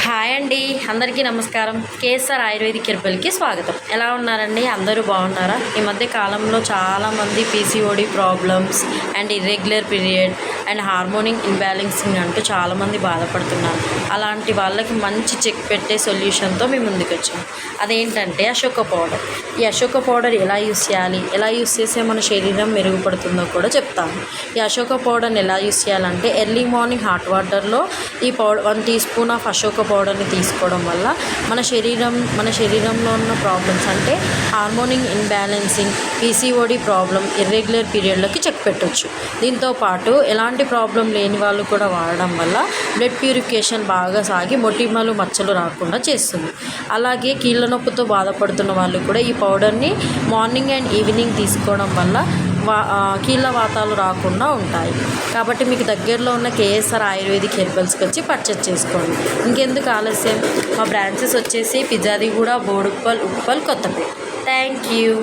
Hi అండి, అందరికీ నమస్కారం. కేఎస్ఆర్ ఆయుర్వేదిక్ హెర్బల్కి స్వాగతం. ఎలా ఉన్నారండి? అందరూ బాగున్నారా? ఈ మధ్య కాలంలో చాలామంది PCOD problems and irregular period and harmonic imbalancing అంటూ చాలామంది బాధపడుతున్నారు. అలాంటి వాళ్ళకి మంచి చెక్ పెట్టే సొల్యూషన్తో మేము ముందుకు వచ్చాము. అదేంటంటే అశోక పౌడర్. ఈ అశోక పౌడర్ ఎలా యూస్ చేయాలి, ఎలా యూస్ చేస్తే మన శరీరం మెరుగుపడుతుందో కూడా చెప్తాము. ఈ అశోక పౌడర్ని ఎలా యూస్ చేయాలంటే ఎర్లీ మార్నింగ్ హాట్ వాటర్లో ఈ powder 1 teaspoon of Ashoka పౌడర్ని తీసుకోవడం వల్ల మన శరీరంలో ఉన్న ప్రాబ్లమ్స్ అంటే harmonic imbalancing, PCOD problem, irregular పీరియడ్లకి చెక్ పెట్టవచ్చు. దీంతో పాటు ఎలాంటి ప్రాబ్లం లేని వాళ్ళు కూడా వాడడం వల్ల బ్లడ్ ప్యూరిఫికేషన్ బాగా సాగి మొటిమలు మచ్చలు రాకుండా చేస్తుంది. అలాగే కీళ్ళ నొప్పితో బాధపడుతున్న వాళ్ళు కూడా ఈ పౌడర్ని మార్నింగ్ అండ్ ఈవినింగ్ తీసుకోవడం వల్ల కీళ్ళ వాతాలు రాకుండా ఉంటాయి. కాబట్టి మీకు దగ్గరలో ఉన్న కేఎస్ఆర్ ఆయుర్వేదిక్ హెర్బల్స్కి వచ్చి పర్చేస్ చేసుకోండి. ఇంకెందుకు ఆలస్యం? మా బ్రాంచెస్ వచ్చేసి పిజాదిగూడ, బోడుప్పల్, ఉప్పల్, కొత్తపేట. Thank you.